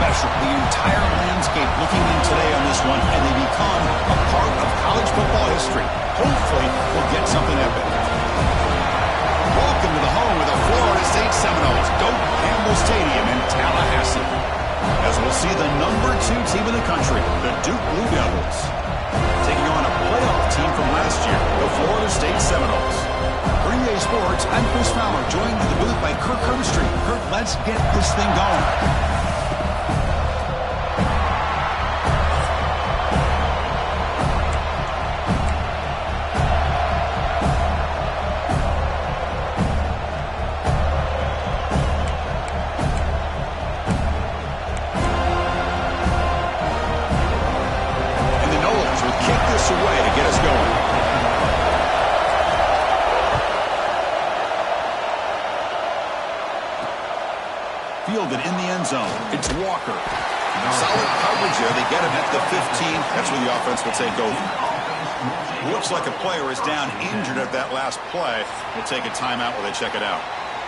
special. The entire landscape looking in today on this one, and they become a part of college football history. Hopefully, we'll get something epic. Welcome to the home of the Florida State Seminoles, Doak Campbell Stadium in Tallahassee. As we'll see the #2 team in the country, the Duke Blue Devils, taking on a playoff team from last year, the Florida State Seminoles. For EA Sports, I'm Chris Fowler, joined in the booth by Kirk Herbstreit. Kirk, let's get this thing going. Away to get us going. Fielded in the end zone. It's Walker. Solid coverage there. They get him at the 15. That's where the offense will take over. Looks like a player is down injured at that last play. We'll take a timeout while they check it out.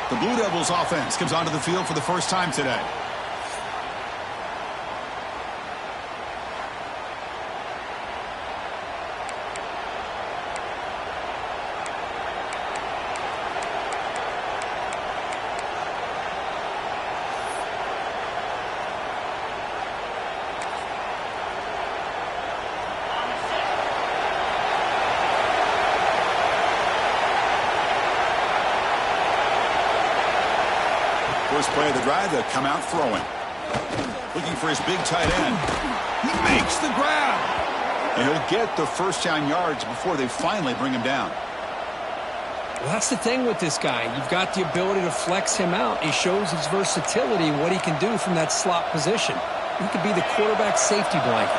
The Blue Devils offense comes onto the field for the first time today. First play of the drive, they'll come out throwing. Looking for his big tight end. He makes the grab. And he'll get the first down yards before they finally bring him down. Well, that's the thing with this guy. You've got the ability to flex him out. He shows his versatility, what he can do from that slot position. He could be the quarterback safety blanket.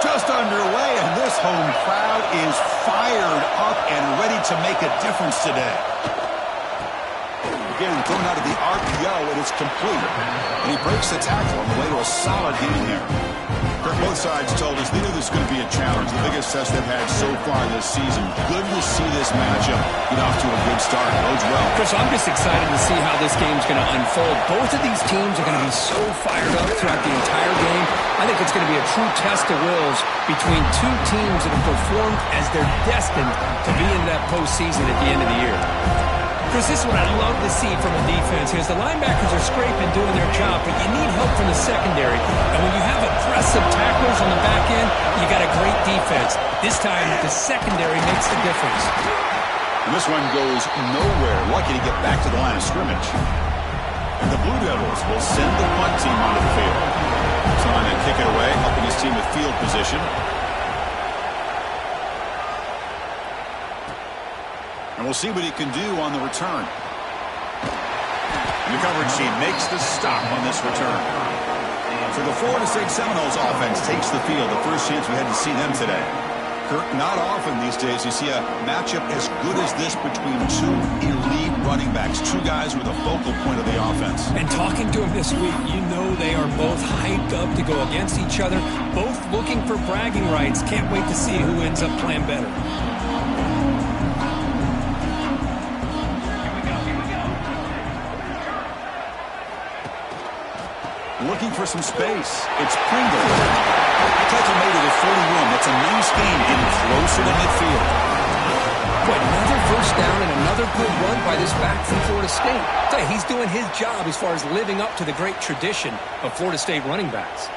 Just underway, and this home crowd is fired up and ready to make a difference today. Again, thrown out of the RPO, and it's complete. And he breaks the tackle on the way to a solid gain there. Kirk, both sides told us they knew this was going to be a challenge, the biggest test they've had so far this season. Good to see this matchup get off to a good start. Bodes well. Chris, I'm just excited to see how this game's going to unfold. Both of these teams are going to be so fired up throughout the entire game. I think it's going to be a true test of wills between two teams that have performed as they're destined to be in that postseason at the end of the year. Chris, this is what I love to see from a defense here. The linebackers are scraping, doing their job, but you need help from the secondary. And when you have aggressive tacklers on the back end, you got a great defense. This time, the secondary makes the difference. And this one goes nowhere. Lucky to get back to the line of scrimmage. And the Blue Devils will send the punt team onto the field. Trying to kick it away, helping his team with field position. And we'll see what he can do on the return. And the coverage team makes the stop on this return. So the Florida State Seminoles offense takes the field. The first chance we had to see them today. Kirk, not often these days you see a matchup as good as this between two elite running backs. Two guys who are the focal point of the offense. And talking to them this week, you know they are both hyped up to go against each other. Both looking for bragging rights. Can't wait to see who ends up playing better. Looking for some space. It's Pringle. Tackle made it at 41. That's a nice gain, getting closer to midfield. But another first down and another good run by this back from Florida State. Hey, he's doing his job as far as living up to the great tradition of Florida State running backs.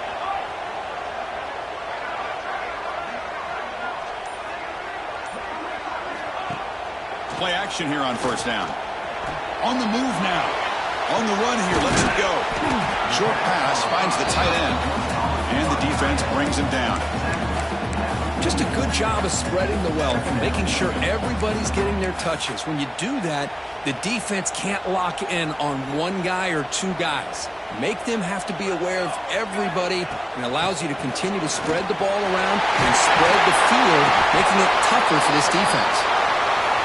Play action here on first down. On the move now. On the run here, lets it go. Short pass finds the tight end. And the defense brings him down. Just a good job of spreading the wealth and making sure everybody's getting their touches. When you do that, the defense can't lock in on one guy or two guys. Make them have to be aware of everybody, and allows you to continue to spread the ball around and spread the field, making it tougher for this defense.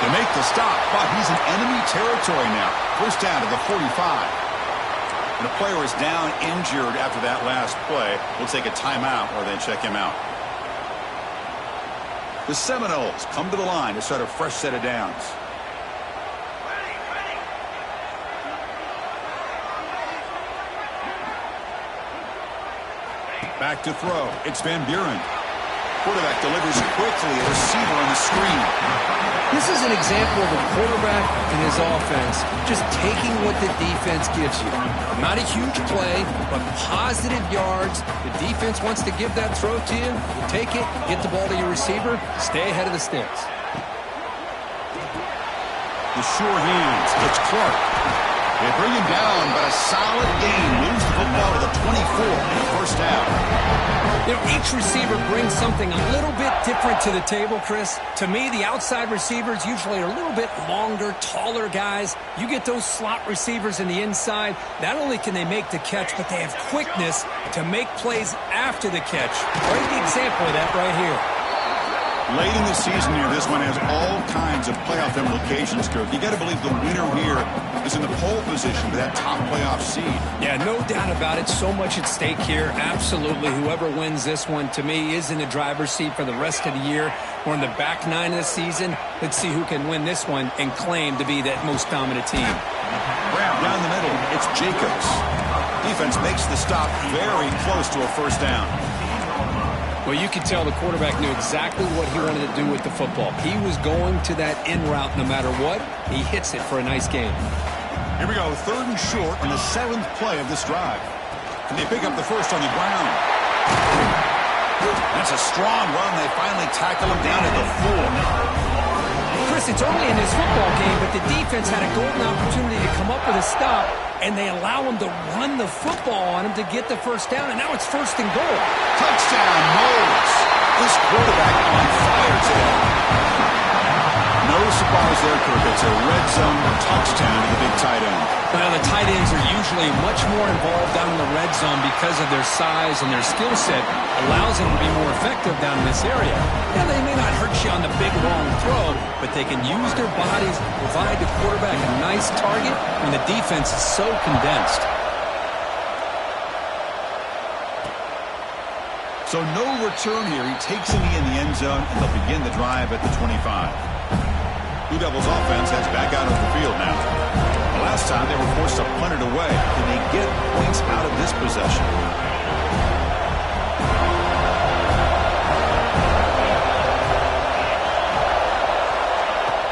They make the stop, but he's in enemy territory now. First down to the 45. And a player is down injured after that last play. We'll take a timeout or then check him out. The Seminoles come to the line to start a fresh set of downs. Back to throw. It's Van Buren. Quarterback delivers quickly. A receiver on the screen. This is an example of a quarterback and his offense just taking what the defense gives you. Not a huge play, but positive yards. The defense wants to give that throw to you. You take it, get the ball to your receiver, stay ahead of the sticks. The sure hands. It's Clark. They bring him down, but a solid gain moves the football to the 24 and a first down. You know, each receiver brings something a little bit different to the table, Chris. To me, the outside receivers usually are a little bit longer, taller guys. You get those slot receivers in the inside, not only can they make the catch, but they have quickness to make plays after the catch. Great example of that right here. Late in the season here, this one has all kinds of playoff implications, Kirk. You got to believe the winner here is in the pole position for that top playoff seed. Yeah, no doubt about it. So much at stake here. Absolutely. Whoever wins this one, to me, is in the driver's seat for the rest of the year. We're in the back nine of the season. Let's see who can win this one and claim to be that most dominant team. Grab down the middle. It's Jacobs. Defense makes the stop very close to a first down. Well, you could tell the quarterback knew exactly what he wanted to do with the football. He was going to that in route no matter what. He hits it for a nice gain. Here we go, 3rd and short on the 7th play of this drive. Can they pick up the first on the ground? That's a strong run. They finally tackle him down at the 4. Chris, it's early in this football game, but the defense had a golden opportunity to come up with a stop, and they allow him to run the football on him to get the first down, and now it's 1st and goal. Touchdown, Knowles. This quarterback on fire today. No surprise there, Kirk. It's a red zone touchdown to the big tight end. Well, the tight ends are usually much more involved down in the red zone because of their size and their skill set. Allows them to be more effective down in this area. Now, they may not hurt you on the big, long throw, but they can use their bodies, provide the quarterback a nice target when the defense is so condensed. So no return here. He takes a knee in the end zone, and they'll begin the drive at the 25. Blue Devils offense heads back out of the field now. The last time they were forced to punt it away. Can they get points out of this possession?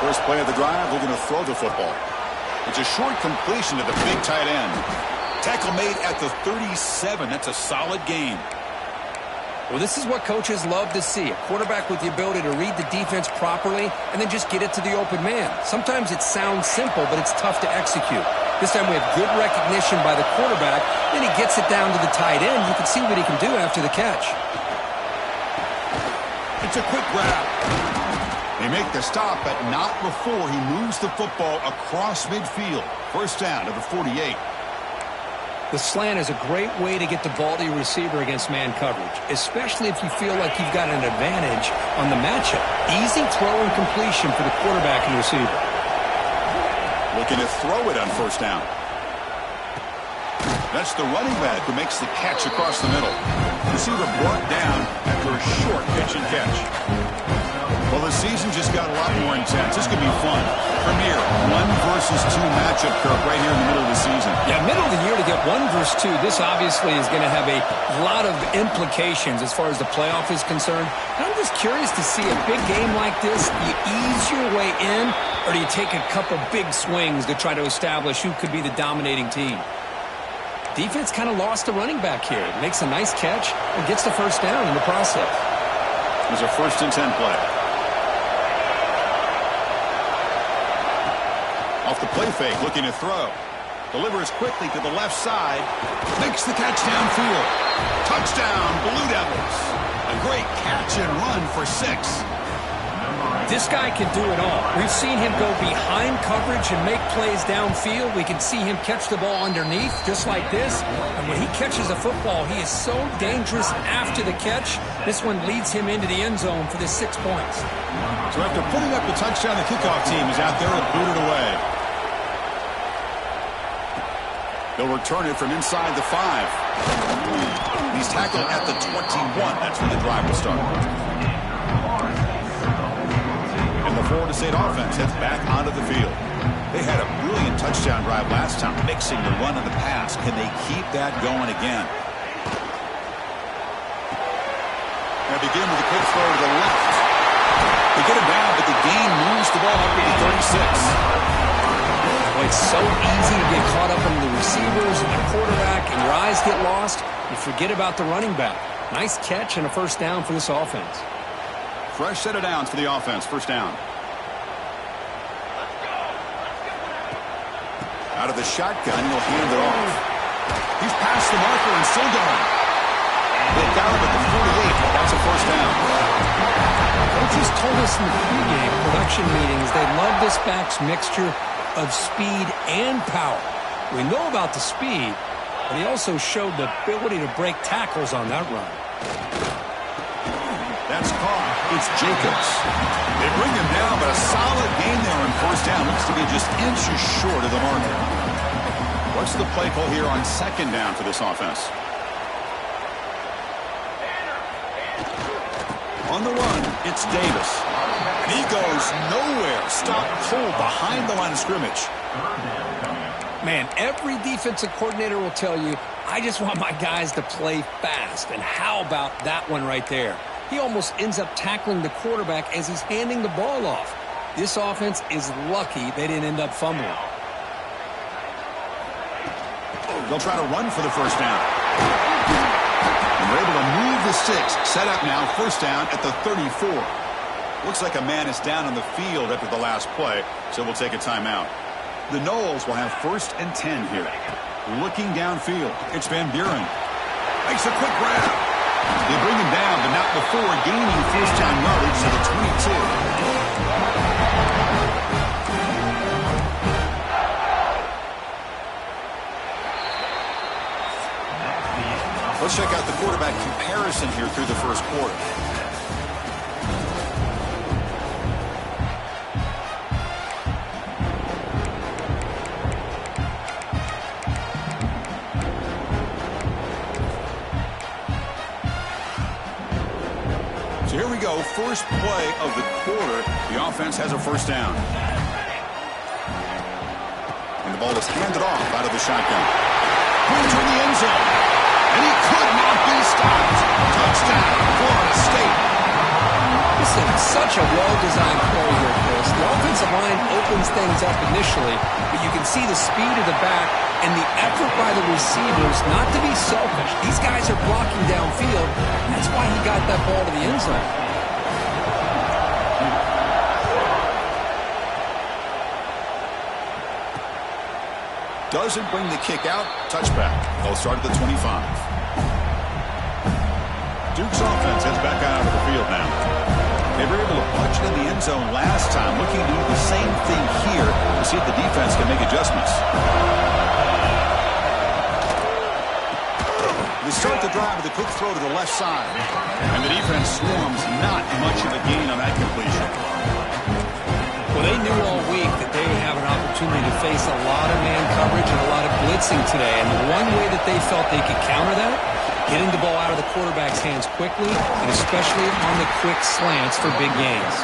First play of the drive, we're going to throw the football. It's a short completion to the big tight end. Tackle made at the 37. That's a solid gain. Well, this is what coaches love to see. A quarterback with the ability to read the defense properly and then just get it to the open man. Sometimes it sounds simple, but it's tough to execute. This time we have good recognition by the quarterback. Then he gets it down to the tight end. You can see what he can do after the catch. It's a quick grab. They make the stop, but not before he moves the football across midfield. First down to the 48. The slant is a great way to get the ball to your receiver against man coverage, especially if you feel like you've got an advantage on the matchup. Easy throw and completion for the quarterback and receiver. Looking to throw it on first down. That's the running back who makes the catch across the middle. Receiver brought down after a short pitch and catch. Well, the season just got a lot more intense. This could be fun. Premier 1 versus 2 matchup, Kirk, right here in the middle of the season. Yeah, middle of the year to get 1 versus 2. This obviously is going to have a lot of implications as far as the playoff is concerned. And I'm just curious to see a big game like this. Do you ease your way in, or do you take a couple big swings to try to establish who could be the dominating team? Defense kind of lost the running back here. Makes a nice catch and gets the first down in the process. It was a 1st and 10 play. Off the play fake, looking to throw. Delivers quickly to the left side. Makes the catch downfield. Touchdown, Blue Devils. A great catch and run for 6. This guy can do it all. We've seen him go behind coverage and make plays downfield. We can see him catch the ball underneath, just like this. And when he catches a football, he is so dangerous after the catch. This one leads him into the end zone for the 6 points. So after putting up the touchdown, the kickoff team is out there and booted away. They'll return it from inside the 5. He's tackled at the 21. That's when the drive will start. And the Florida State offense heads back onto the field. They had a brilliant touchdown drive last time, mixing the run and the pass. Can they keep that going again? They begin with a quick throw to the left. They get it down, but the gain moves the ball up to the 36. Well, it's so easy to get caught up in the receivers and the quarterback, and your eyes get lost. You forget about the running back. Nice catch and a first down for this offense. Fresh set of downs for the offense. First down. Out of the shotgun, he'll hand it off. He's past the marker and still going. They got him at the 48. That's a first down. Coaches told us in the pregame production meetings they love this back's mixture of speed and power. We know about the speed, but he also showed the ability to break tackles on that run. That's caught. It's Jacobs. They bring him down, but a solid gain there on first down. Looks to be just inches short of the marker. What's the play call here on second down for this offense? On the run, it's Davis. And he goes nowhere. Stop cold behind the line of scrimmage. Man, every defensive coordinator will tell you, I just want my guys to play fast. And how about that one right there? He almost ends up tackling the quarterback as he's handing the ball off. This offense is lucky they didn't end up fumbling. They'll try to run for the first down. And they're able to move the sticks. Set up now, first down at the 34. Looks like a man is down on the field after the last play, so we'll take a timeout. The Noles will have first and 10 here. Looking downfield, it's Van Buren. Makes a quick grab. They bring him down, but not before gaining first down yardage to the 22. Let's check out the quarterback comparison here through the first quarter. So here we go, first play of the quarter. The offense has a first down. And the ball is handed off out of the shotgun. Entering the end zone. And he could not be stopped. Touchdown, Florida State. This is such a well-designed play here, Chris. The offensive line opens things up initially, but you can see the speed of the back and the effort by the receivers not to be selfish. These guys are blocking downfield. That's why he got that ball to the end zone. Doesn't bring the kick out. Touchback. They'll start at the 25. Duke's offense heads back out of the field now. They were able to punch it in the end zone last time. Looking to do the same thing here to see if the defense can make adjustments. They start the drive with a quick throw to the left side. And the defense swarms. Not much of a gain on that completion. Well, they knew all week that they would have an opportunity to face a lot of man coverage and a lot of blitzing today. And the one way that they felt they could counter that, getting the ball out of the quarterback's hands quickly, and especially on the quick slants for big gains.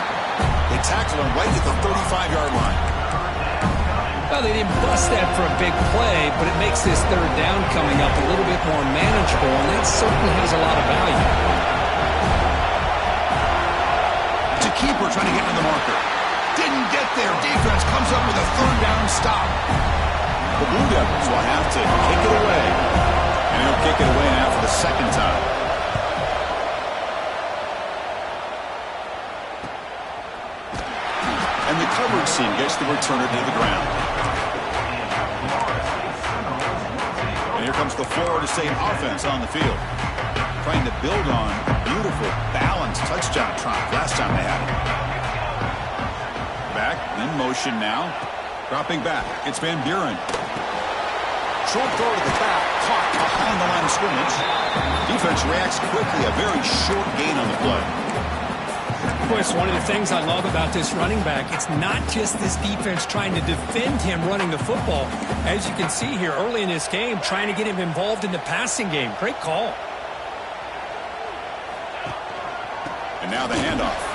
They tackle him right at the 35-yard line. Well, they didn't bust that for a big play, but it makes this third down coming up a little bit more manageable, and that certainly has a lot of value. To keeper trying to get to the marker. Didn't get there. Defense comes up with a third down stop. The Blue Devils will have to kick it away. And he'll kick it away now for the second time. And the coverage team gets the returner to the ground. And here comes the Florida State offense on the field. Trying to build on a beautiful, balanced touchdown drive last time they had it. Back, in motion now. Dropping back. It's Van Buren. Short throw to the back. Caught behind the line of scrimmage. Defense reacts quickly. A very short gain on the play. Chris, one of the things I love about this running back, it's not just this defense trying to defend him running the football. As you can see here early in this game, trying to get him involved in the passing game. Great call. And now the handoff.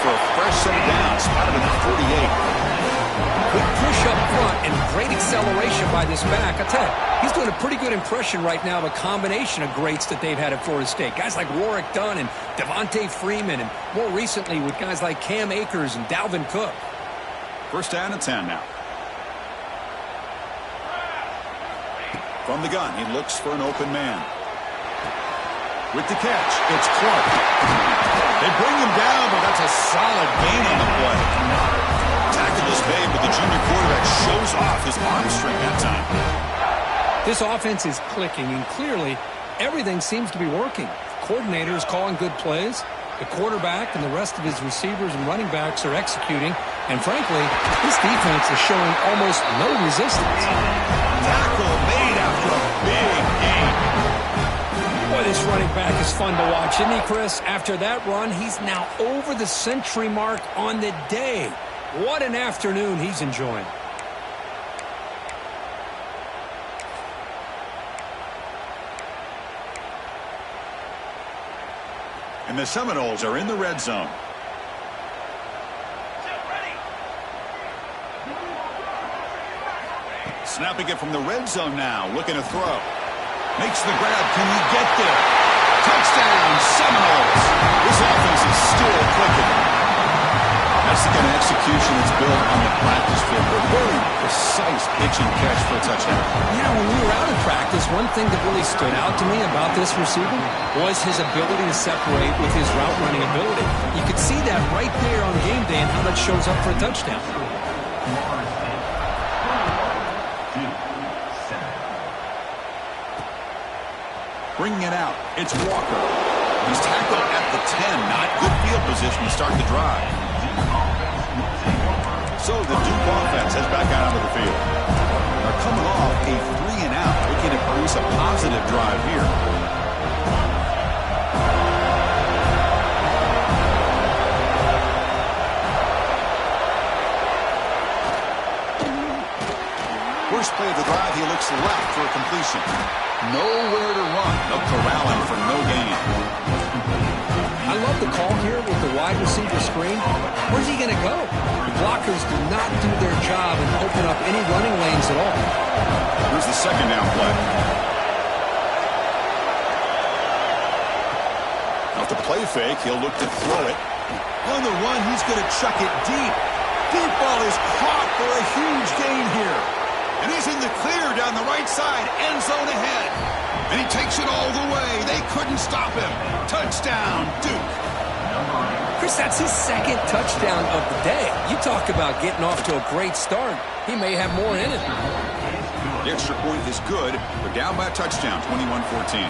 For a fresh set down, spotted at the 48. Quick push up front and great acceleration by try this back. I tell you, he's doing a pretty good impression right now of a combination of greats that they've had at Florida State. Guys like Warwick Dunn and Devontae Freeman, and more recently with guys like Cam Akers and Dalvin Cook. First down and 10 now. From the gun, he looks for an open man. With the catch, it's Clark. They bring him down, but that's a solid gain on the play. Tackle is made, but the junior quarterback shows off his arm strength that time. This offense is clicking, and clearly everything seems to be working. The coordinator is calling good plays. The quarterback and the rest of his receivers and running backs are executing. And frankly, this defense is showing almost no resistance. Tackle made after a big gain. Boy, this running back is fun to watch, isn't he, Chris? After that run, he's now over the century mark on the day. What an afternoon he's enjoying. And the Seminoles are in the red zone. Snapping it from the red zone now, looking to throw. Makes the grab. Can he get there? Touchdown, Seminoles. This offense is still clicking. That's the kind of execution that's built on the practice field. A very precise pitch and catch for a touchdown. Yeah, when we were out of practice, one thing that really stood out to me about this receiver was his ability to separate with his route running ability. You could see that right there on game day and how that shows up for a touchdown. Bringing it out, it's Walker. He's tackled at the 10. Not good field position to start the drive. So the Duke offense heads back out onto the field. They're coming off a 3-and-out, looking to produce a positive drive here. First play of the drive, he looks left for a completion. Nowhere to run. They'll corral him for no gain. I love the call here with the wide receiver screen. Where's he going to go? The blockers do not do their job and open up any running lanes at all. Here's the second down play. Off the play fake, he'll look to throw it. On the run, he's going to chuck it deep. Deep ball is caught for a huge gain here. And he's in the clear down the right side, end zone ahead. And he takes it all the way. They couldn't stop him. Touchdown, Duke. Chris, that's his second touchdown of the day. You talk about getting off to a great start. He may have more in it. The extra point is good. They're down by a touchdown, 21-14.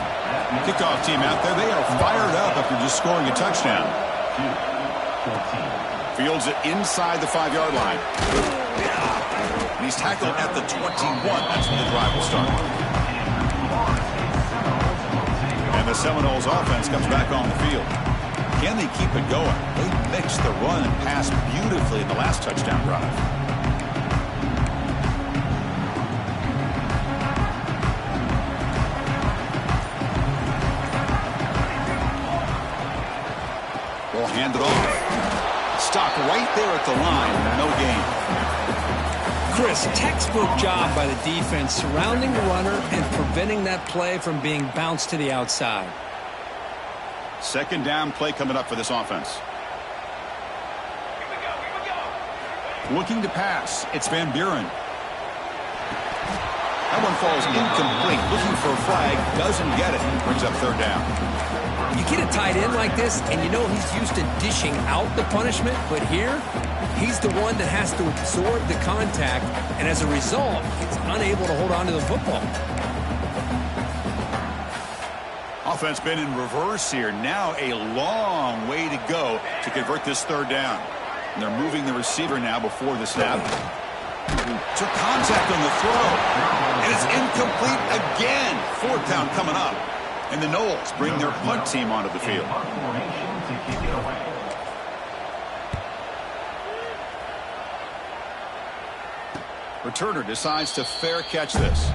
Kickoff team out there, they are fired up after just scoring a touchdown. Fields it inside the 5-yard line. And he's tackled at the 21. That's when the drive will start. And the Seminoles offense comes back on the field. Can they keep it going? They mixed the run and pass beautifully in the last touchdown drive. Ball handed off. Stopped right there at the line. No gain. Chris, textbook job by the defense surrounding the runner and preventing that play from being bounced to the outside. Second down play coming up for this offense. Looking to pass. It's Van Buren. That one falls incomplete. Looking for a flag. Doesn't get it. Brings up third down. You get a tight end like this, and you know he's used to dishing out the punishment, but here, he's the one that has to absorb the contact, and as a result, he's unable to hold on to the football. Offense been in reverse here. Now a long way to go to convert this third down. And they're moving the receiver now before the snap. Took contact on the throw. And it's incomplete again. Fourth down coming up. And the Noles bring their punt team onto the field. Returner decides to fair catch this.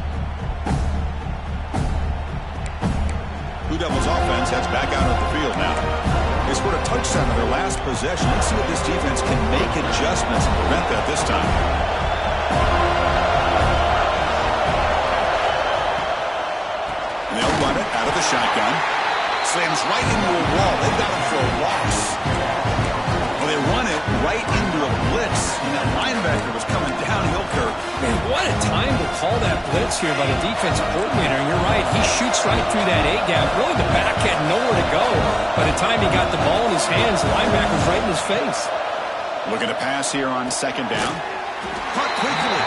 Blue Devils offense heads back out of the field now. They scored a touchdown on their last possession. Let's see if this defense can make adjustments and prevent that this time. the shotgun. Slams right into a wall. They've got him for a loss. Well, they run it right into a blitz, and that linebacker was coming downhill, Kirk. Man, what a time to call that blitz here by the defensive coordinator. And you're right, he shoots right through that A-gap. Really, the back had nowhere to go. By the time he got the ball in his hands, the linebacker's right in his face. Looking to pass here on second down. Caught quickly.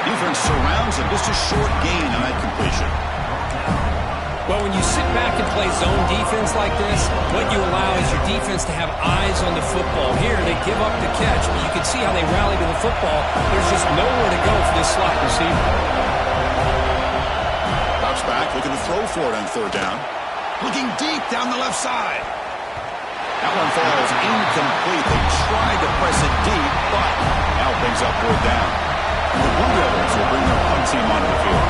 Defense surrounds him. Just a short gain on that completion. Well, when you sit back and play zone defense like this, what you allow is your defense to have eyes on the football. Here, they give up the catch, but you can see how they rally to the football. There's just nowhere to go for this slot receiver. Drops back, looking to throw for it on third down. Looking deep down the left side. That one falls incomplete. They tried to press it deep, but now brings up fourth down. And the Blue Devils will bring their punt team onto the field.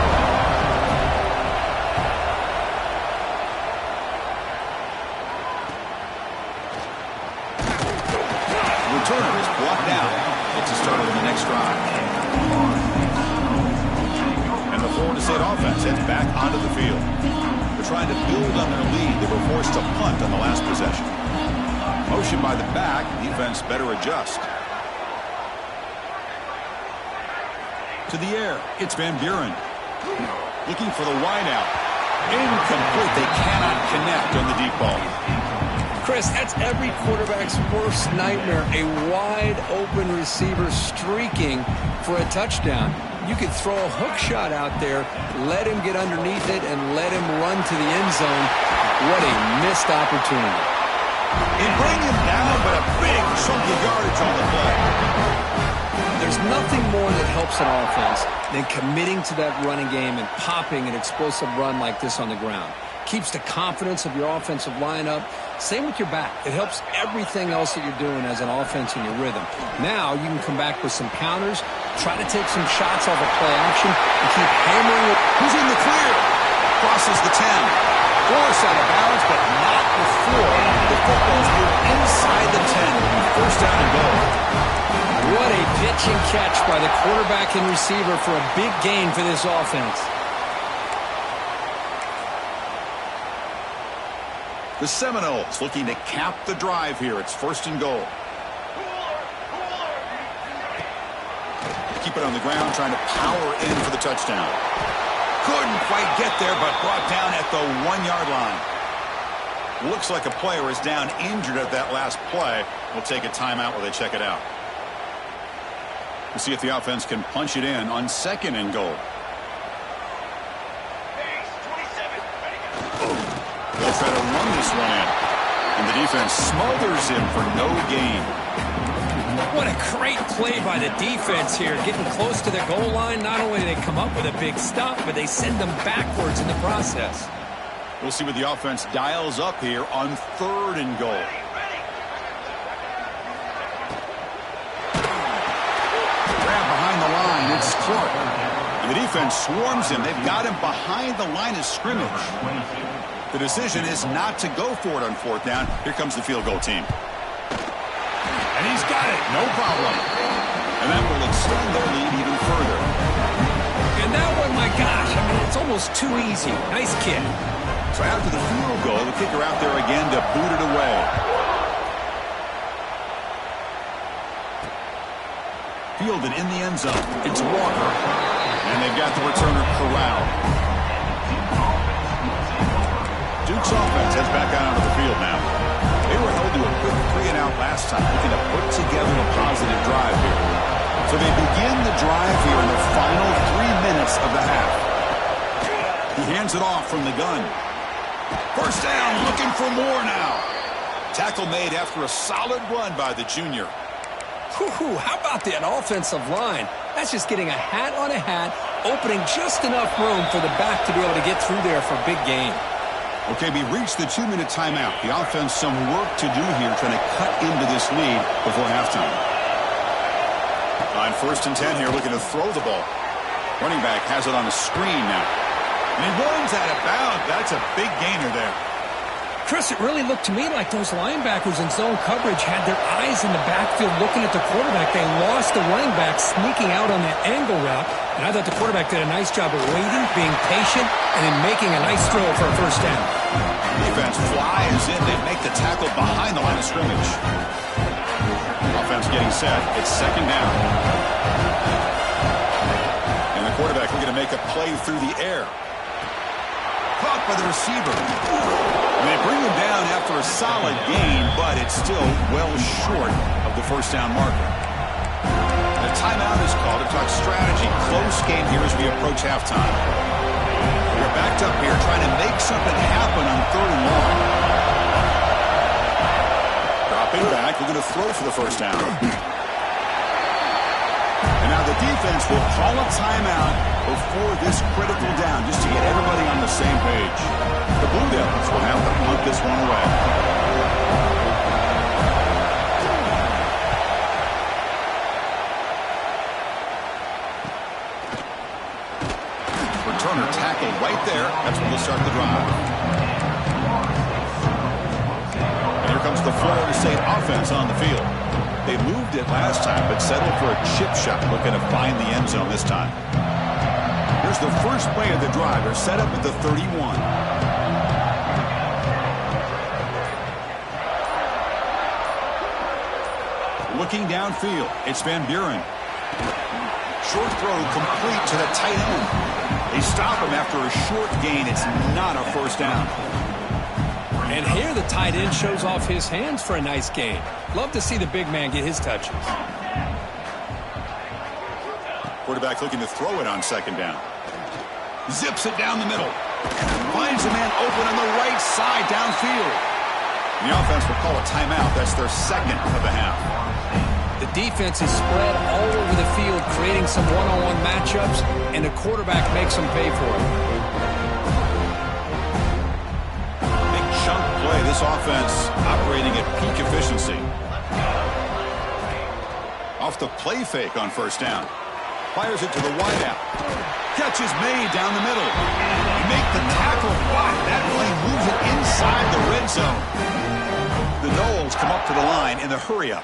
Returner is blocked out. Gets a start on the next drive. And the Florida State offense heads back onto the field. They're trying to build on their lead. They were forced to punt on the last possession. Motion by the back. Defense better adjust. To the air. It's Van Buren. Looking for the wideout. Incomplete. They cannot connect on the deep ball. Chris, that's every quarterback's worst nightmare. A wide-open receiver streaking for a touchdown. You could throw a hook shot out there, let him get underneath it, and let him run to the end zone. What a missed opportunity. They bring him down, but a big chunk of yardage on the play. There's nothing more that helps an offense than committing to that running game and popping an explosive run like this on the ground. Keeps the confidence of your offensive lineup. Same with your back. It helps everything else that you're doing as an offense in your rhythm. Now you can come back with some counters, try to take some shots off of play action, and keep hammering it. Who's in the clear? Crosses the 10. Forced out of bounds, but not before the football's moved inside the 10. First down and goal. What a pitch and catch by the quarterback and receiver for a big gain for this offense. The Seminoles looking to cap the drive here. It's first and goal. Keep it on the ground, trying to power in for the touchdown. Couldn't quite get there, but brought down at the 1-yard line. Looks like a player is down injured at that last play. We'll take a timeout while they check it out. We'll see if the offense can punch it in on second and goal. They'll try to run this one in. And the defense smothers him for no gain. What a great play by the defense here. Getting close to the goal line, not only do they come up with a big stop, but they send them backwards in the process. We'll see what the offense dials up here on third and goal. Grab behind the line. It's Clark. And the defense swarms him. They've got him behind the line of scrimmage. The decision is not to go for it on fourth down. Here comes the field goal team. And he's got it. No problem. And that will extend their lead even further. And that one, my gosh, I mean, it's almost too easy. Nice kick. So after the field goal, the kicker out there again to boot it away. Fielded in the end zone. It's Walker. And they've got the returner corralled. Duke's offense heads back out onto the field now. They were held to a quick 3-and-out last time, looking to put together a positive drive here. So they begin the drive here in the final 3 minutes of the half. He hands it off from the gun. First down, looking for more now. Tackle made after a solid run by the junior. How about that offensive line? That's just getting a hat on a hat, opening just enough room for the back to be able to get through there for a big gain. Okay, we reached the 2-minute timeout. The offense some work to do here, trying to cut into this lead before halftime. On first and 10 here, looking to throw the ball. Running back has it on the screen now. And he runs out of bounds. That's a big gainer there. Chris, it really looked to me like those linebackers in zone coverage had their eyes in the backfield looking at the quarterback. They lost the running back sneaking out on that angle route. And I thought the quarterback did a nice job of waiting, being patient, and then making a nice throw for a first down. Defense flies in. They make the tackle behind the line of scrimmage. Offense getting set. It's second down. And the quarterback looking to make a play through the air. Caught by the receiver. And they bring him down after a solid gain, but it's still well short of the first down marker. The timeout is called to talk strategy. Close game here as we approach halftime. We're backed up here trying to make something happen on 3rd and long. Dropping back, we're going to throw for the first down. And now the defense will call a timeout before this critical down just to get everybody on the same page. The Blue Devils will have to punt this one away. Returner tackle right there. That's when they'll start the drive. And here comes the Florida State offense on the field. They moved it last time, but settled for a chip shot, looking to find the end zone this time. Here's the first play of the drive. They're set up at the 31. Looking downfield, it's Van Buren. Short throw complete to the tight end. They stop him after a short gain. It's not a first down. And here the tight end shows off his hands for a nice gain. Love to see the big man get his touches. Quarterback looking to throw it on second down. Zips it down the middle. Finds a man open on the right side downfield. The offense will call a timeout. That's their second of the half. The defense is spread all over the field, creating some one-on-one matchups, and the quarterback makes them pay for it. Big chunk play. This offense operating at peak efficiency. Off the play fake on first down. Fires it to the wideout. Catch is made down the middle. You make the tackle. Wow, that play moves it inside the red zone. The Noles come up to the line in the hurry-up.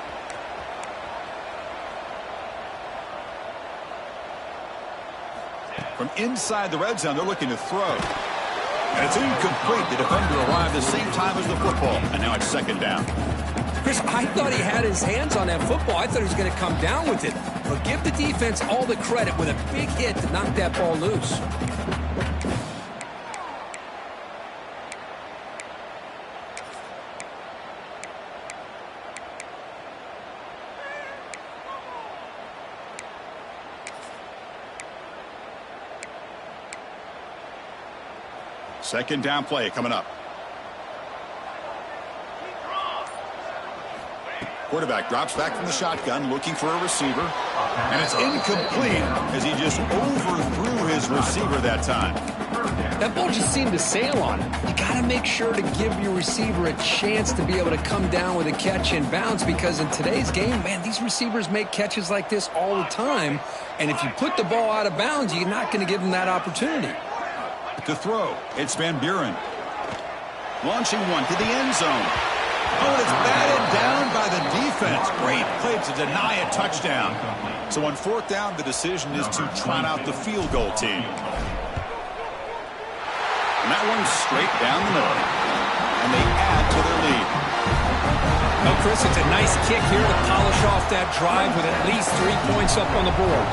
From inside the red zone, they're looking to throw. And it's incomplete. The defender arrived the same time as the football. And now it's second down. Chris, I thought he had his hands on that football. I thought he was going to come down with it. But give the defense all the credit with a big hit to knock that ball loose. Second down play coming up. Quarterback drops back from the shotgun, looking for a receiver. And it's incomplete as he just overthrew his receiver that time. That ball just seemed to sail on him. You got to make sure to give your receiver a chance to be able to come down with a catch in bounds, because in today's game, man, these receivers make catches like this all the time. And if you put the ball out of bounds, you're not going to give them that opportunity. To throw, it's Van Buren. Launching one to the end zone. Oh, and it's batted down by the defense. Great play to deny a touchdown. So on fourth down, the decision is to trot out the field goal team. And that one's straight down the middle. And they add to their lead. Well, Chris, it's a nice kick here to polish off that drive with at least 3 points up on the board.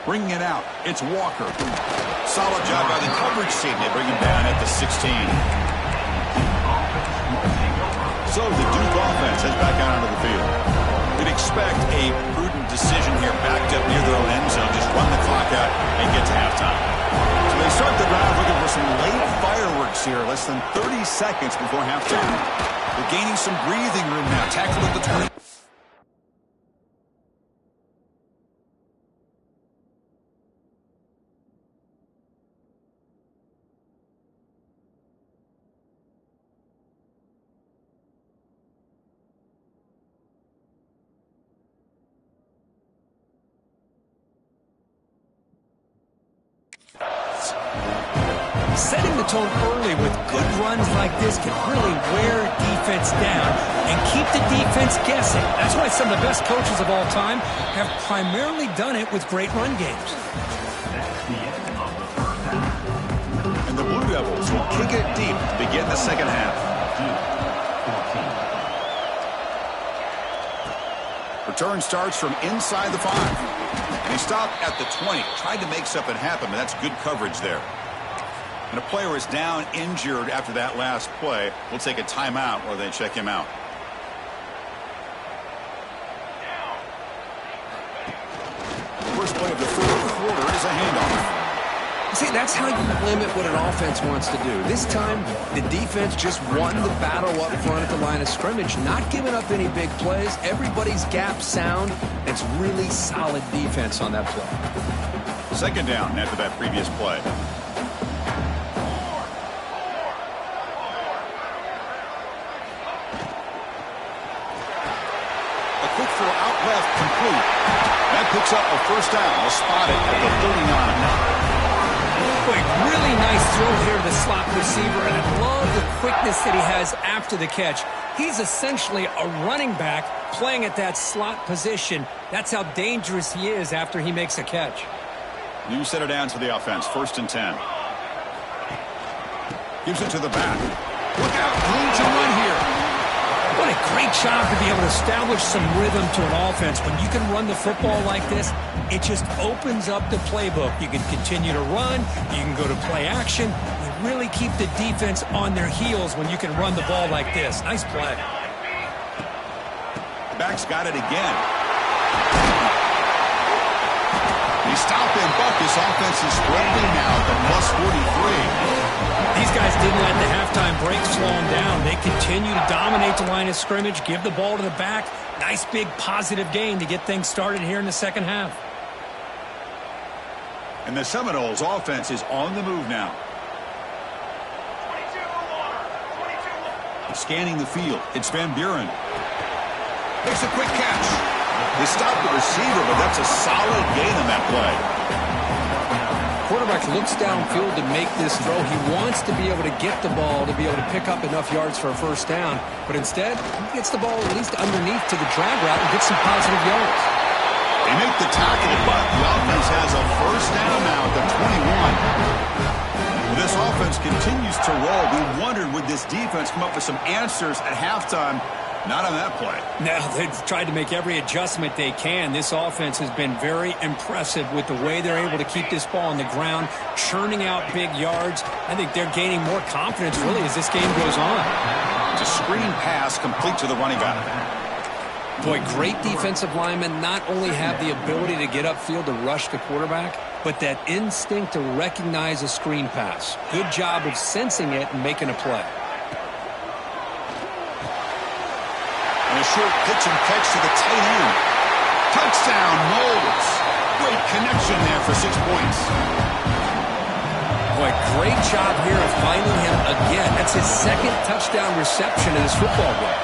Bringing it out, it's Walker. Solid job by the coverage team. They bring him down at the 16. So the Duke offense heads back out onto the field. We'd expect a prudent decision here, backed up near their own end zone. Just run the clock out and get to halftime. So they start the drive looking for some late fireworks here. Less than 30 seconds before halftime. They're gaining some breathing room now. Tackled at the 20. Setting the tone early with good runs like this can really wear defense down and keep the defense guessing. That's why some of the best coaches of all time have primarily done it with great run games. And the Blue Devils will kick it deep to begin the second half. Return starts from inside the 5. And he stopped at the 20. Tried to make something happen, but that's good coverage there. And a player is down injured after that last play. We'll take a timeout while they check him out. The first play of the fourth quarter is a handoff. See, that's how you limit what an offense wants to do. This time, the defense just won the battle up front at the line of scrimmage, not giving up any big plays. Everybody's gap sound. It's really solid defense on that play. Second down after that previous play. A quick throw out left, complete. That picks up a first down. They'll spot it at the 39. Boy, really nice throw here to the slot receiver, and I love the quickness that he has after the catch. He's essentially a running back playing at that slot position. That's how dangerous he is after he makes a catch. New center down to the offense, 1st and 10. Gives it to the back. Look out, room to run here. What a great job to be able to establish some rhythm to an offense. When you can run the football like this, it just opens up the playbook. You can continue to run. You can go to play action. You really keep the defense on their heels when you can run the ball like this. Nice play. The back's got it again. He stopped and buck. His offense is spreading now at the +43. These guys didn't let the halftime break slow them down. They continue to dominate the line of scrimmage, give the ball to the back. Nice big positive gain to get things started here in the second half. And the Seminoles offense is on the move now. Scanning the field. It's Van Buren. Makes a quick catch. They stopped the receiver, but that's a solid gain on that play. Quarterback looks downfield to make this throw. He wants to be able to get the ball to be able to pick up enough yards for a first down. But instead, he gets the ball at least underneath to the drag route and gets some positive yards. They make the tackle, but the offense has a first down now at the 21. Well, this offense continues to roll. We wondered, would this defense come up with some answers at halftime? Not on that play. Now, they've tried to make every adjustment they can. This offense has been very impressive with the way they're able to keep this ball on the ground, churning out big yards. I think they're gaining more confidence, really, as this game goes on. It's a screen pass complete to the running back. Boy, great defensive linemen not only have the ability to get upfield to rush the quarterback, but that instinct to recognize a screen pass. Good job of sensing it and making a play. And a short pitch and catch to the tight end. Touchdown, Knowles. Great connection there for 6 points. Boy, great job here of finding him again. That's his second touchdown reception in this football game.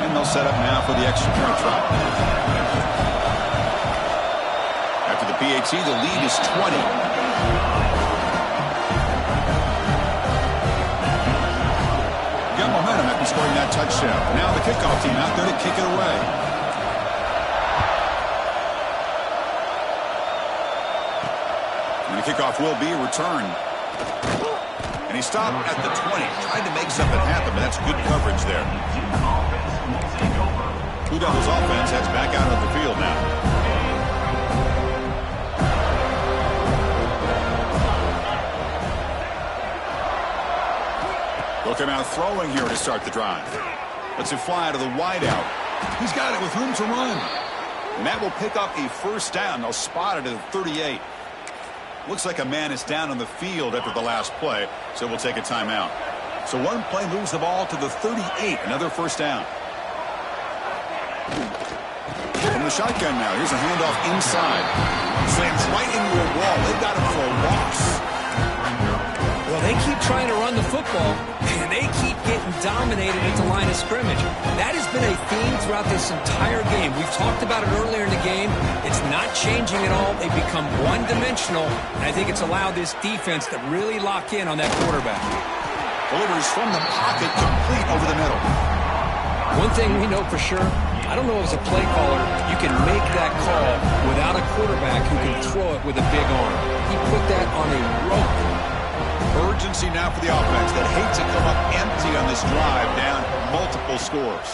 And they'll set up now for the extra point try. PAT, the lead is 20. Got momentum after scoring that touchdown. Now the kickoff team out there to kick it away. And the kickoff will be returned. And he stopped at the 20. Tried to make something happen, but that's good coverage there. Blue Devils offense heads back out of the field now. Look him out throwing here to start the drive. Lets it fly to the wideout. He's got it with room to run. And that will pick up a first down. They'll spot it at the 38. Looks like a man is down on the field after the last play, so we'll take a timeout. So one play moves the ball to the 38. Another first down. From the shotgun now. Here's a handoff inside. Slams right into a wall. They've got him for a loss. Well, they keep trying to run the football, and they they keep getting dominated at the line of scrimmage. That has been a theme throughout this entire game. We've talked about it earlier in the game. It's not changing at all. They've become one-dimensional, and I think it's allowed this defense to really lock in on that quarterback. Delivers from the pocket, complete over the middle. One thing we know for sure, I don't know as a play caller, you can make that call without a quarterback who can throw it with a big arm. He put that on a rope. Urgency now for the offense that hates to come up empty on this drive, down multiple scores.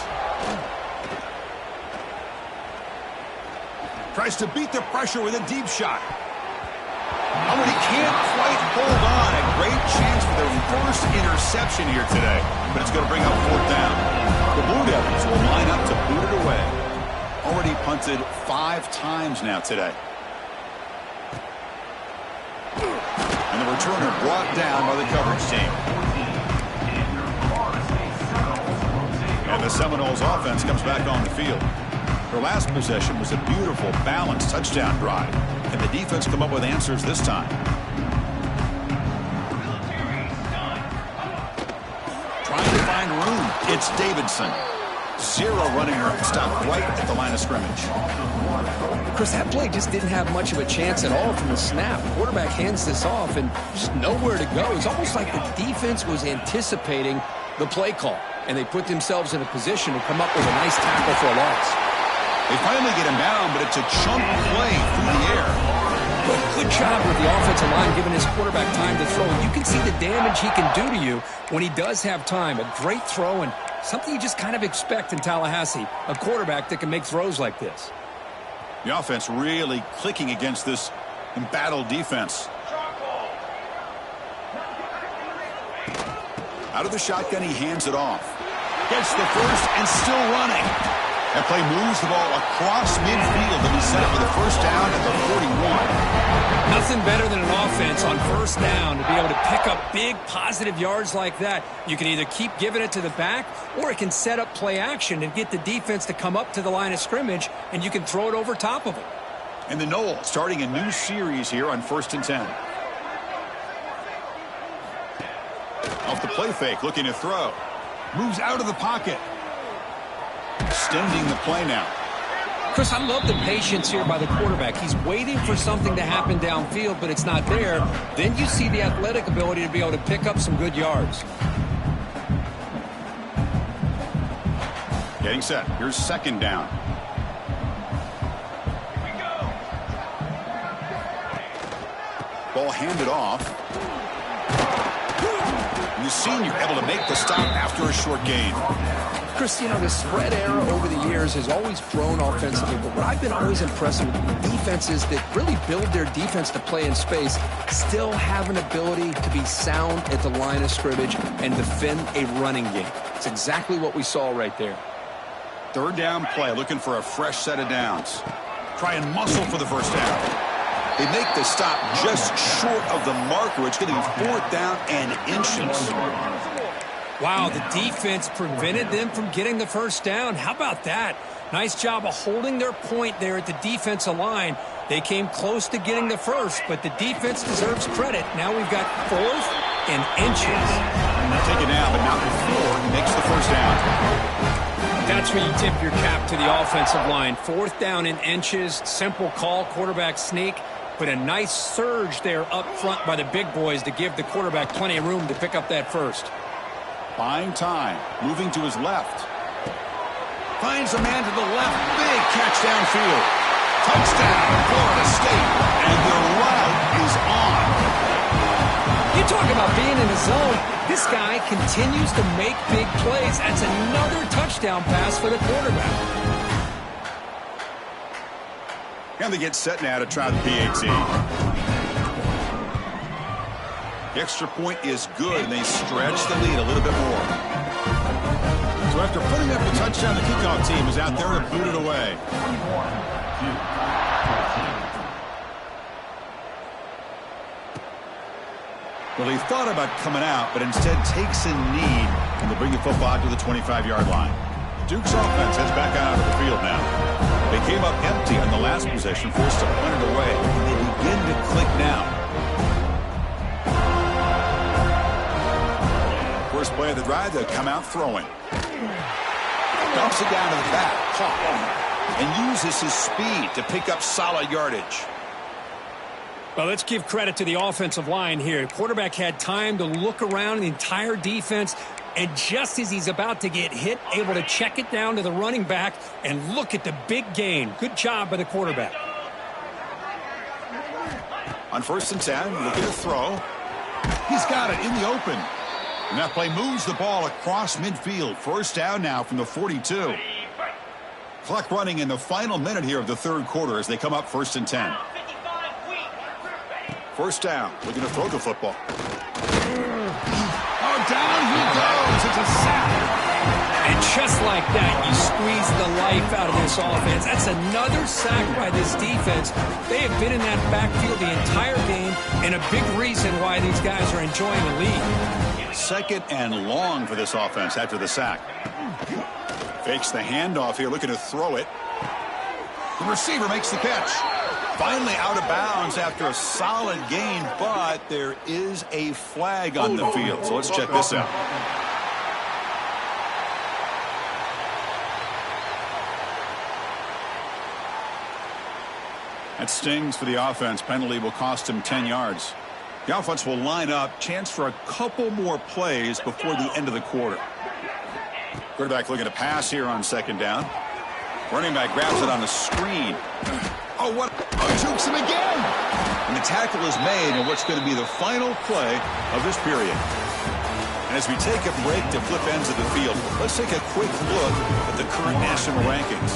Tries to beat the pressure with a deep shot. Oh, and he can't quite hold on. A great chance for their first interception here today, but it's going to bring up fourth down. The Blue Devils will line up to boot it away. Already punted 5 times now today. And the returner brought down by the coverage team. And the Seminoles offense comes back on the field. Their last possession was a beautiful, balanced touchdown drive. And the defense come up with answers this time. Trying to find room. It's Davidson. 0 running room. Stopped right at the line of scrimmage. Chris, that play just didn't have much of a chance at all from the snap. The quarterback hands this off and just nowhere to go. It's almost like the defense was anticipating the play call, and they put themselves in a position to come up with a nice tackle for a loss. They finally get him down, but it's a chunk play through the air. Good job with the offensive line giving his quarterback time to throw. You can see the damage he can do to you when he does have time. A great throw and something you just kind of expect in Tallahassee, a quarterback that can make throws like this. The offense really clicking against this embattled defense. Out of the shotgun, he hands it off. Gets the first and still running. That play moves the ball across midfield to be set up with a first down at the 41. Nothing better than an offense on first down to be able to pick up big positive yards like that. You can either keep giving it to the back, or it can set up play action and get the defense to come up to the line of scrimmage, and you can throw it over top of them. And the Noles starting a new series here on 1st and 10. Off the play fake, looking to throw. Moves out of the pocket. Extending the play now. Chris, I love the patience here by the quarterback. He's waiting for something to happen downfield, but it's not there. Then you see the athletic ability to be able to pick up some good yards. Getting set. Here's second down. Ball handed off. And the senior able to make the stop after a short gain. Chris, you know, the spread era over the years has always grown offensively, but what I've been always impressed with defenses that really build their defense to play in space still have an ability to be sound at the line of scrimmage and defend a running game. It's exactly what we saw right there. Third down play, looking for a fresh set of downs. Try and muscle for the first down. They make the stop just short of the marker, which is going to be 4th down and inches. Wow, the defense prevented them from getting the first down. How about that? Nice job of holding their point there at the defensive line. They came close to getting the first, but the defense deserves credit. Now we've got 4th and inches. Take it down, but not before he makes the first down. That's where you tip your cap to the offensive line. 4th down in inches, simple call, quarterback sneak, but a nice surge there up front by the big boys to give the quarterback plenty of room to pick up that first. Buying time, moving to his left. Finds a man to the left, big catch downfield. Touchdown, Florida State, and their route is on. You talk about being in the zone. This guy continues to make big plays. That's another touchdown pass for the quarterback. And they get set now to try the PAT. The extra point is good, and they stretch the lead a little bit more. So after putting up the touchdown, the kickoff team is out there to boot it away. Well, he thought about coming out, but instead takes a knee, and they bring the football to the 25-yard line. Duke's offense heads back out of the field now. They came up empty on the last possession, forced to punt it away, and they begin to click now. First play play of the drive, they'll come out throwing. Dumps it down to the back. And uses his speed to pick up solid yardage. Well, let's give credit to the offensive line here. Quarterback had time to look around the entire defense, and just as he's about to get hit, able to check it down to the running back, and look at the big gain. Good job by the quarterback. On 1st and 10, looking to throw. He's got it in the open. And that play moves the ball across midfield. 1st down now from the 42. Clock running in the final minute here of the 3rd quarter as they come up 1st and 10. 1st down, looking to throw the football. Oh, down he goes. It's a sack. And just like that, you squeeze the life out of this offense. That's another sack by this defense. They have been in that backfield the entire game, and a big reason why these guys are enjoying the lead. 2nd and long for this offense after the sack. Fakes the handoff here, looking to throw it. The receiver makes the catch. Finally out of bounds after a solid gain, but there is a flag on the field. So let's check this out. That stings for the offense. Penalty will cost him 10 yards. The offense will line up. Chance for a couple more plays before the end of the quarter. Quarterback looking to pass here on 2nd down. Running back grabs it on the screen. Oh, what? Oh, jukes him again. And the tackle is made in what's going to be the final play of this period. And as we take a break to flip ends of the field, let's take a quick look at the current national rankings.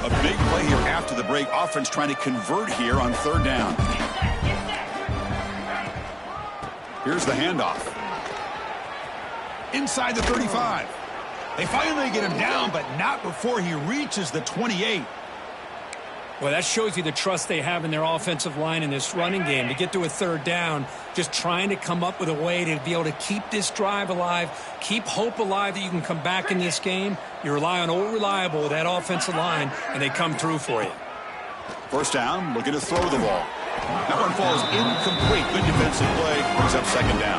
A big play here after the break. Offense trying to convert here on 3rd down. Here's the handoff. Inside the 35. They finally get him down, but not before he reaches the 28. Well, that shows you the trust they have in their offensive line in this running game. To get to a 3rd down, just trying to come up with a way to be able to keep this drive alive, keep hope alive that you can come back in this game. You rely on old reliable with that offensive line, and they come through for you. 1st down, looking to throw the ball. That one falls incomplete. Good defensive play. Brings up 2nd down.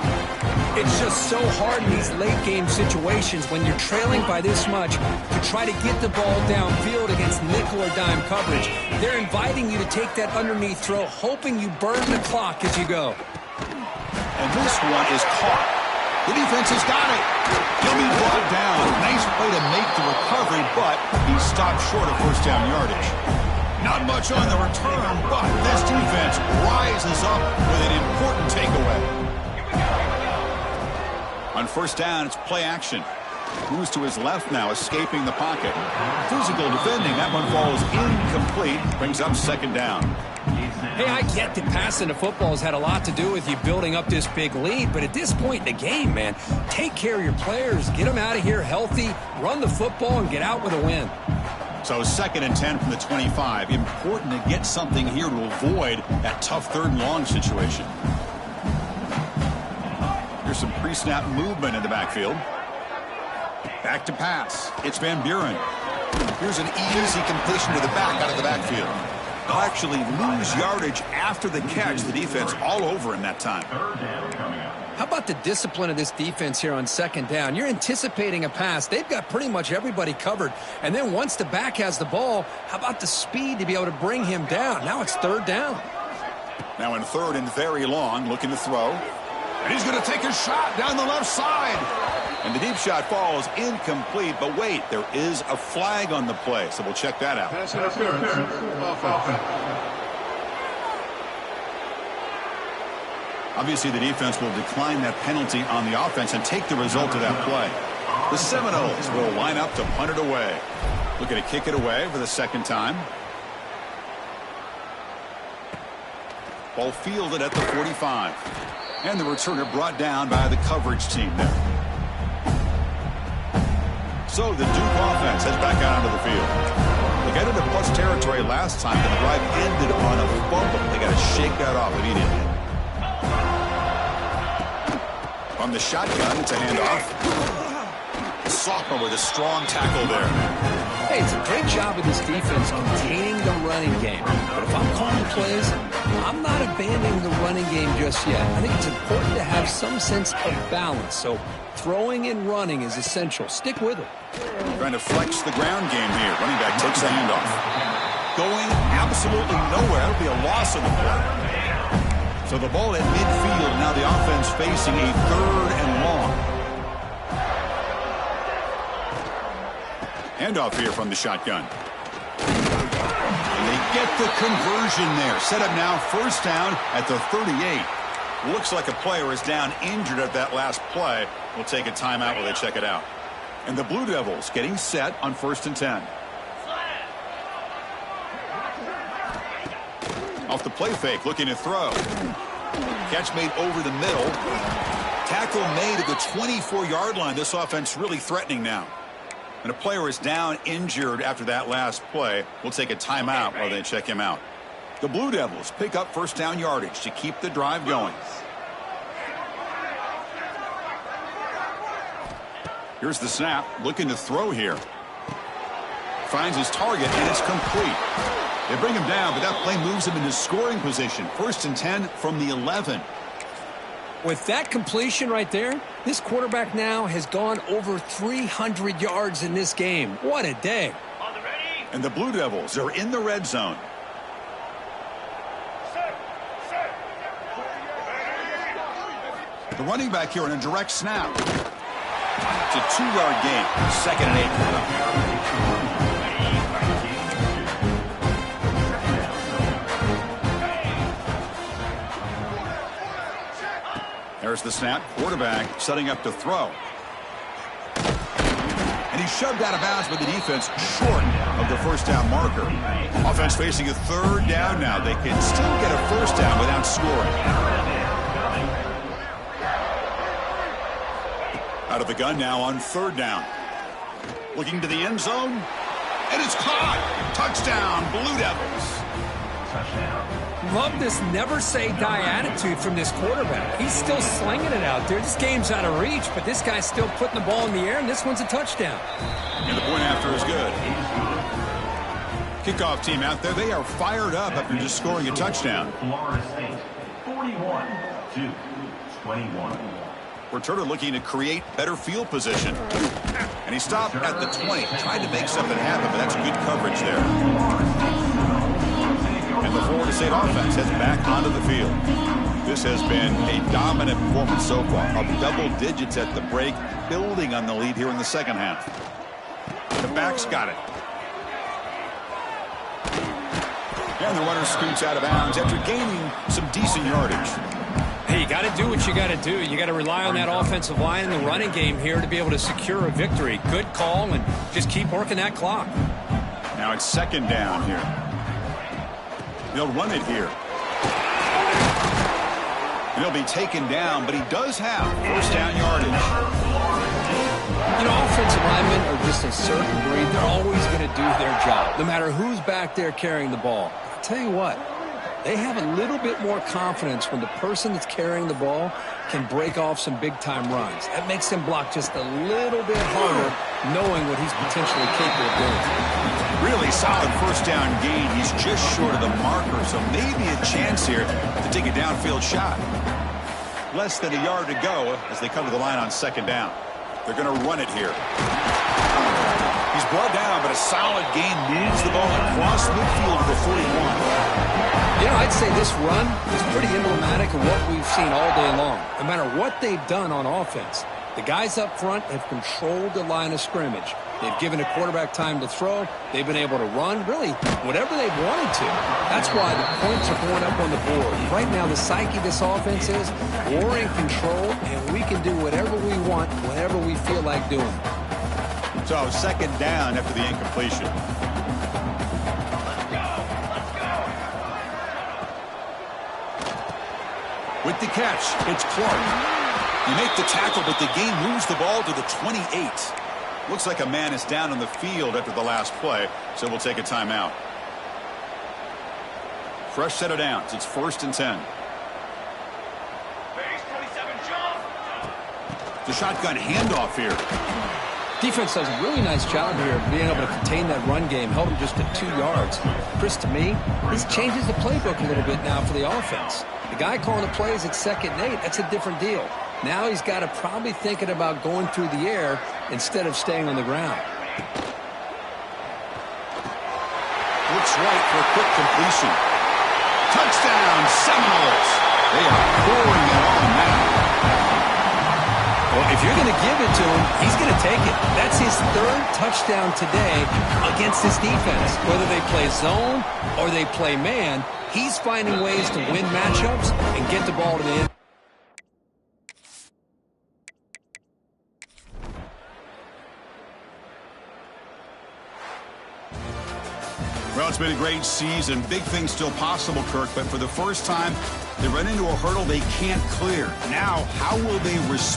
It's just so hard in these late-game situations when you're trailing by this much to try to get the ball downfield against nickel or dime coverage. They're inviting you to take that underneath throw, hoping you burn the clock as you go. And this one is caught. The defense has got it. He'll be brought down. Nice play to make the recovery, but he stopped short of 1st down yardage. Not much on the return, but this defense rises up with an important takeaway. On 1st down, it's play action. Moves to his left now, escaping the pocket. Physical defending. That one falls incomplete. Brings up 2nd down. Hey, I get that passing the football has had a lot to do with you building up this big lead, but at this point in the game, man, take care of your players. Get them out of here healthy, run the football, and get out with a win. So 2nd and 10 from the 25. Important to get something here to avoid that tough 3rd and long situation. Here's some pre-snap movement in the backfield. Back to pass. It's Van Buren. Here's an easy completion to the back out of the backfield. They'll actually lose yardage after the catch. The defense all over him that time. How about the discipline of this defense here on 2nd down? You're anticipating a pass. They've got pretty much everybody covered. And then once the back has the ball, how about the speed to be able to bring him down? Now it's 3rd down. Now in 3rd and very long, looking to throw. And he's going to take a shot down the left side. And the deep shot falls incomplete. But wait, there is a flag on the play. So we'll check that out. Pass interference. Offense. Obviously, the defense will decline that penalty on the offense and take the result of that play. The Seminoles will line up to punt it away. Looking to kick it away for the 2nd time. Ball fielded at the 45. And the returner brought down by the coverage team there. So the Duke offense heads back out onto the field. They got into plus territory last time, but the drive ended on a fumble. They got to shake that off immediately. On the shotgun, it's a handoff. Sophomore with a strong tackle there. Hey, it's a great job of this defense containing the running game. But if I'm calling plays, I'm not abandoning the running game just yet. I think it's important to have some sense of balance. So throwing and running is essential. Stick with it. Trying to flex the ground game here. Running back takes the handoff. Going absolutely nowhere. That'll be a loss of the play. So the ball at midfield. Now the offense facing a 3rd and long. Handoff here from the shotgun. And they get the conversion there. Set up now, first down at the 38. Looks like a player is down injured at that last play. We'll take a timeout while they check it out. And the Blue Devils getting set on 1st and 10. Off the play fake, looking to throw. Catch made over the middle. Tackle made at the 24-yard line. This offense really threatening now. And a player is down injured after that last play. We'll take a timeout while they check him out. The Blue Devils pick up first down yardage to keep the drive going. Here's the snap, looking to throw here. Finds his target, and it's complete. They bring him down, but that play moves him into scoring position. 1st and 10 from the 11. With that completion right there, this quarterback now has gone over 300 yards in this game. What a day. And the Blue Devils are in the red zone. The running back here in a direct snap. It's a 2-yard gain. 2nd and 8. There's the snap. Quarterback setting up to throw. And he's shoved out of bounds by the defense short of the first down marker. Offense facing a 3rd down now. They can still get a first down without scoring. Out of the gun now on 3rd down. Looking to the end zone. And it's caught. Touchdown, Blue Devils. Love this never-say-die attitude from this quarterback. He's still slinging it out there. This game's out of reach, but this guy's still putting the ball in the air, and this one's a touchdown. And the point after is good. Kickoff team out there, they are fired up after just scoring a touchdown. Florida State, 41-21. Returner looking to create better field position. And he stopped at the 20, tried to make something happen, but that's good coverage there. And the Florida State offense heads back onto the field. This has been a dominant performance so far, up double digits at the break, building on the lead here in the second half. The back's got it. And the runner scoots out of bounds after gaining some decent yardage. Hey, you got to do what you got to do. You got to rely on that offensive line in the running game here to be able to secure a victory. Good call, and just keep working that clock. Now it's 2nd down here. They'll run it here. And he'll be taken down, but he does have first down yardage. You know, offensive linemen are just a certain breed. They're always going to do their job, no matter who's back there carrying the ball. I'll tell you what, they have a little bit more confidence when the person that's carrying the ball can break off some big-time runs. That makes him block just a little bit harder, knowing what he's potentially capable of doing. Really solid first down gain. He's just short of the marker, so maybe a chance here to take a downfield shot. Less than a yard to go as they come to the line on 2nd down. They're going to run it here. He's brought down, but a solid gain moves the ball across midfield to the 41. You know, I'd say this run is pretty emblematic of what we've seen all day long. No matter what they've done on offense, the guys up front have controlled the line of scrimmage. They've given a quarterback time to throw. They've been able to run, really, whatever they've wanted to. That's why the points are going up on the board. Right now, the psyche of this offense is we're in control, and we can do whatever we want, whenever we feel like doing it. So 2nd down after the incompletion. With the catch, it's Clark. You make the tackle, but the gain moves the ball to the 28. Looks like a man is down on the field after the last play, so we'll take a timeout. Fresh set of downs. It's 1st and 10. The shotgun handoff here. Defense does a really nice job here of being able to contain that run game, held him just at 2 yards. Chris, to me, this changes the playbook a little bit now for the offense. The guy calling the plays at 2nd and 8, that's a different deal. Now he's got to probably thinking about going through the air instead of staying on the ground. Looks right for a quick completion. Touchdown, Seminoles. They are pouring it on now. Well, if you're going to give it to him, he's going to take it. That's his 3rd touchdown today against this defense. Whether they play zone or they play man, he's finding ways to win matchups and get the ball to the end. Well, it's been a great season. Big things still possible, Kirk, but for the first time, they run into a hurdle they can't clear. Now, how will they respond?